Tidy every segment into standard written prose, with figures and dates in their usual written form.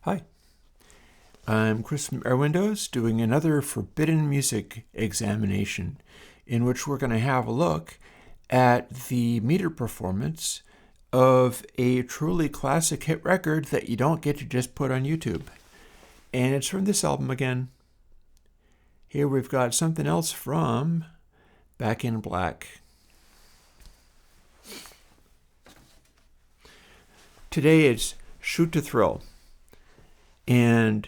Hi, I'm Chris from Airwindows doing another Forbidden Music examination in which we're going to have a look at the meter performance of a truly classic hit record that you don't get to just put on YouTube. And it's from this album again. Here we've got something else from Back in Black. Today it's Shoot to Thrill. And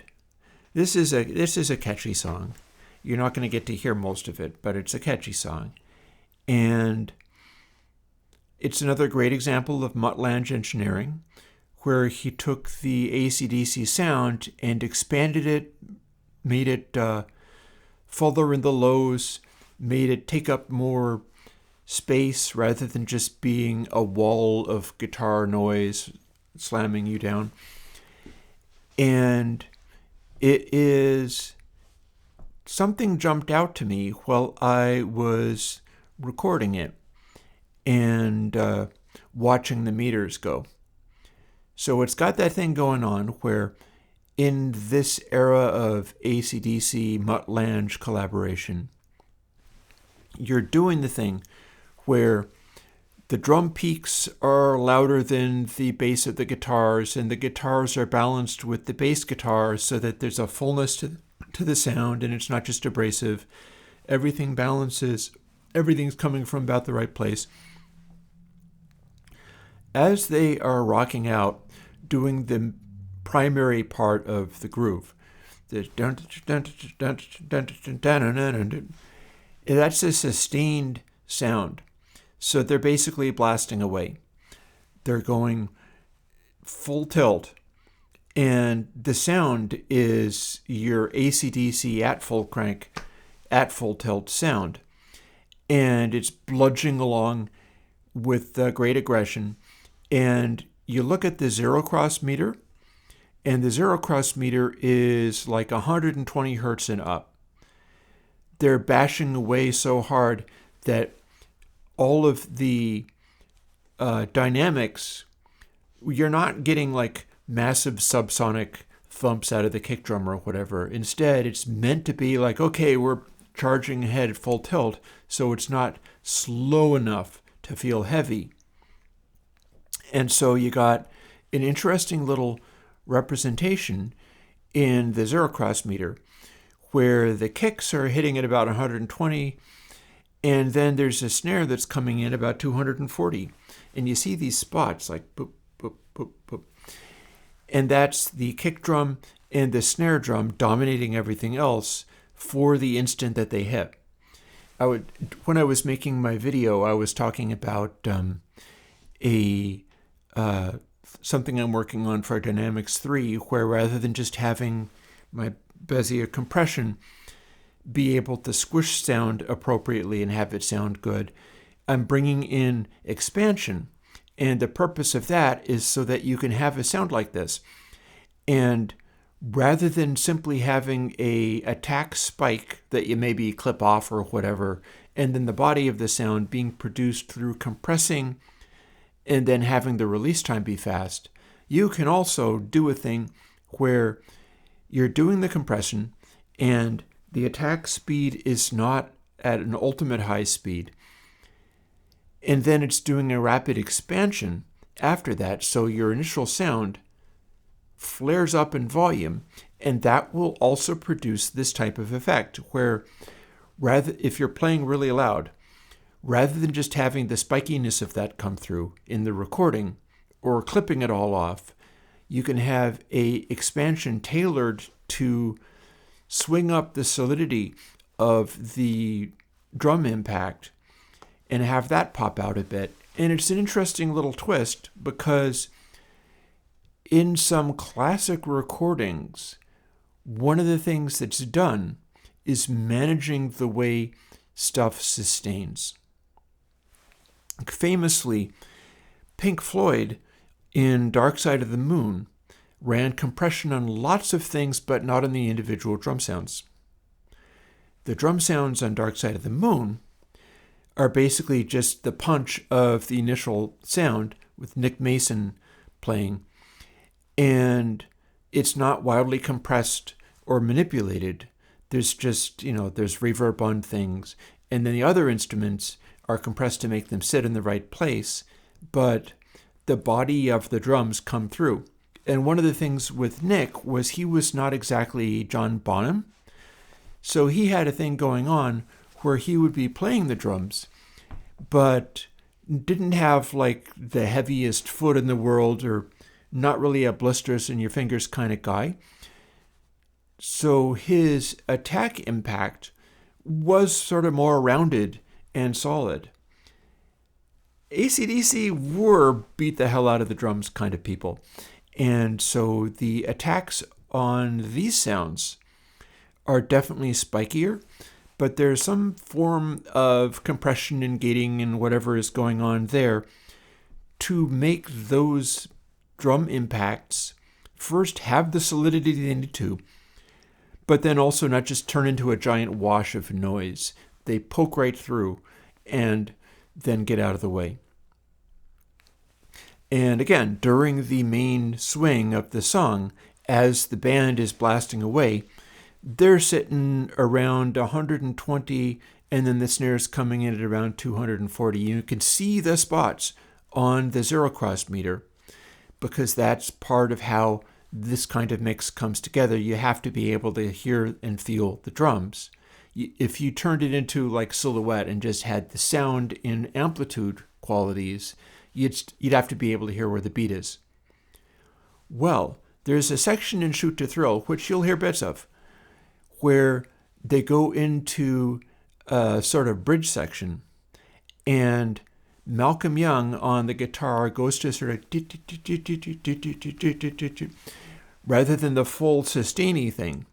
this is a catchy song. You're not going to get to hear most of it, but it's a catchy song. And it's another great example of Mutt-Lange engineering, where he took the AC/DC sound and expanded it, made it fuller in the lows, made it take up more space rather than just being a wall of guitar noise slamming you down. And it is something jumped out to me while I was recording it and watching the meters go. So it's got that thing going on where in this era of AC/DC Mutt-Lange collaboration, you're doing the thing where the drum peaks are louder than the bass of the guitars, and the guitars are balanced with the bass guitar so that there's a fullness to the sound, and it's not just abrasive. Everything balances. Everything's coming from about the right place. As they are rocking out, doing the primary part of the groove, that's a sustained sound. So they're basically blasting away. They're going full tilt. And the sound is your AC/DC at full crank, at full tilt sound. And it's bludging along with great aggression. And you look at the zero cross meter, and the zero cross meter is like 120 hertz and up. They're bashing away so hard that all of the dynamics, you're not getting like massive subsonic thumps out of the kick drum or whatever. Instead, it's meant to be like, okay, we're charging ahead at full tilt, so it's not slow enough to feel heavy. And so you got an interesting little representation in the zero cross meter where the kicks are hitting at about 120, and then there's a snare that's coming in about 240. And you see these spots like boop, boop, boop, boop. And that's the kick drum and the snare drum dominating everything else for the instant that they hit. When I was making my video, I was talking about something I'm working on for Dynamics 3, where rather than just having my Bezier compression be able to squish sound appropriately and have it sound good, I'm bringing in expansion. And the purpose of that is so that you can have a sound like this. And rather than simply having a attack spike that you maybe clip off or whatever, and then the body of the sound being produced through compressing and then having the release time be fast, you can also do a thing where you're doing the compression and the attack speed is not at an ultimate high speed. And then it's doing a rapid expansion after that. So your initial sound flares up in volume, and that will also produce this type of effect where if you're playing really loud, rather than just having the spikiness of that come through in the recording or clipping it all off, you can have a expansion tailored to swing up the solidity of the drum impact and have that pop out a bit. And it's an interesting little twist because in some classic recordings, one of the things that's done is managing the way stuff sustains. Famously, Pink Floyd in Dark Side of the Moon ran compression on lots of things, but not on the individual drum sounds. The drum sounds on Dark Side of the Moon are basically just the punch of the initial sound with Nick Mason playing. And it's not wildly compressed or manipulated. There's just, there's reverb on things. And then the other instruments are compressed to make them sit in the right place, but the body of the drums come through. And one of the things with Nick was he was not exactly John Bonham. So he had a thing going on where he would be playing the drums, but didn't have like the heaviest foot in the world, or not really a blisters in your fingers kind of guy. So his attack impact was sort of more rounded and solid. AC/DC were beat the hell out of the drums kind of people. And so the attacks on these sounds are definitely spikier, but there's some form of compression and gating and whatever is going on there to make those drum impacts first have the solidity they need to, but then also not just turn into a giant wash of noise. They poke right through and then get out of the way. And again, during the main swing of the song, as the band is blasting away, they're sitting around 120, and then the snare's coming in at around 240. You can see the spots on the zero cross meter, because that's part of how this kind of mix comes together. You have to be able to hear and feel the drums. If you turned it into like Silhouette and just had the sound in amplitude qualities, you'd have to be able to hear where the beat is. Well, there's a section in Shoot to Thrill, which you'll hear bits of, where they go into a sort of bridge section, and Malcolm Young on the guitar goes to sort of rather than the full sustainy thing.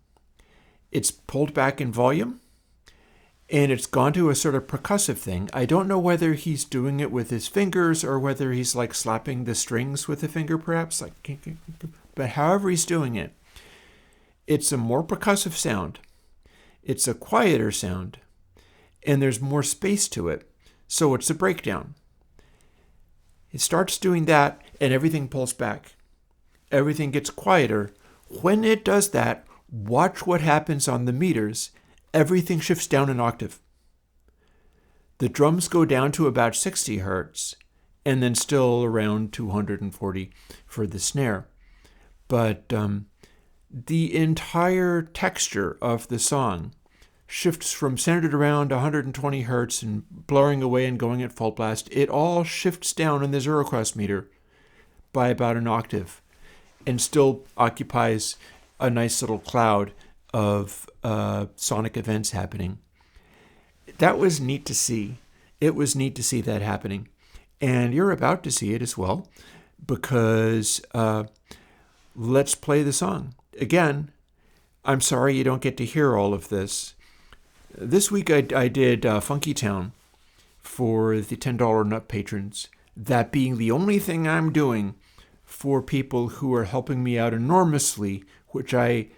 It's pulled back in volume, and it's gone to a sort of percussive thing. I don't know whether he's doing it with his fingers or whether he's like slapping the strings with a finger, perhaps. But however he's doing it, it's a more percussive sound. It's a quieter sound, and there's more space to it. So it's a breakdown. It starts doing that, and everything pulls back. Everything gets quieter. When it does that, watch what happens on the meters. Everything shifts down an octave. The drums go down to about 60 hertz, and then still around 240 for the snare. But the entire texture of the song shifts from centered around 120 hertz and blurring away and going at full blast. It all shifts down in the zero cross meter by about an octave and still occupies a nice little cloud of sonic events happening. That was neat to see. It was neat to see that happening. And you're about to see it as well, because let's play the song. Again, I'm sorry you don't get to hear all of this. This week I did Funky Town for the $10 nut patrons, that being the only thing I'm doing for people who are helping me out enormously, which I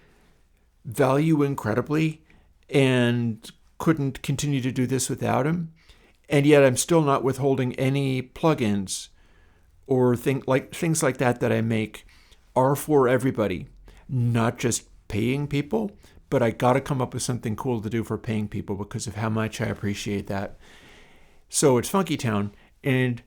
value incredibly and couldn't continue to do this without him. And yet I'm still not withholding any plugins or things like that I make are for everybody, not just paying people, but I got to come up with something cool to do for paying people because of how much I appreciate that. So it's Funky Town, and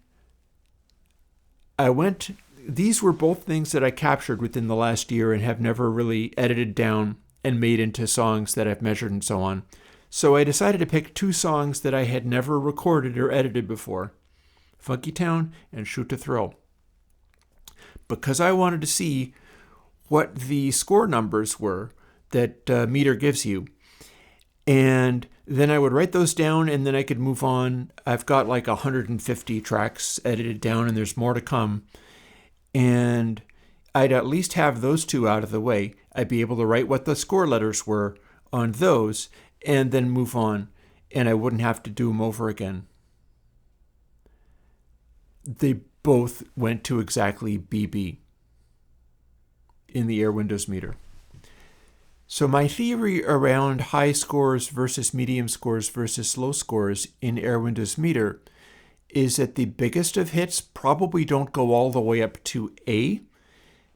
these were both things that I captured within the last year and have never really edited down and made into songs that I've measured and so on. So I decided to pick two songs that I had never recorded or edited before, Funky Town and Shoot to Thrill, because I wanted to see what the score numbers were that Meter gives you. And then I would write those down, and then I could move on. I've got like 150 tracks edited down, and there's more to come. And I'd at least have those two out of the way. I'd be able to write what the score letters were on those, and then move on, and I wouldn't have to do them over again. They both went to exactly BB in the Airwindows Meter. So my theory around high scores versus medium scores versus low scores in Airwindows Meter is that the biggest of hits probably don't go all the way up to A,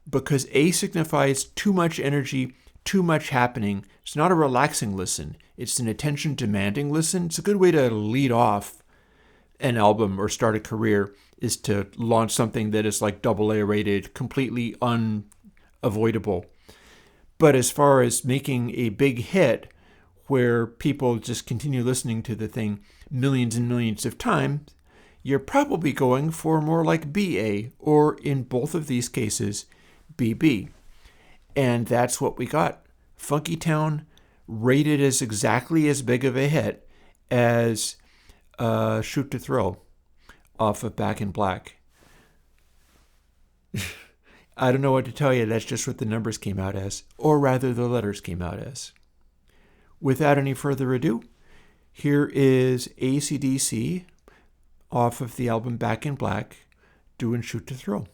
because A signifies too much energy, too much happening. It's not a relaxing listen. It's an attention-demanding listen. It's a good way to lead off an album or start a career, is to launch something that is like AA rated, completely unavoidable. But as far as making a big hit where people just continue listening to the thing millions and millions of times, you're probably going for more like BA, or in both of these cases, BB. And that's what we got. Funky Town rated as exactly as big of a hit as Shoot to Thrill off of Back in Black. I don't know what to tell you. That's just what the numbers came out as, or rather the letters came out as. Without any further ado, here is AC/DC off of the album Back in Black doing Shoot to Thrill.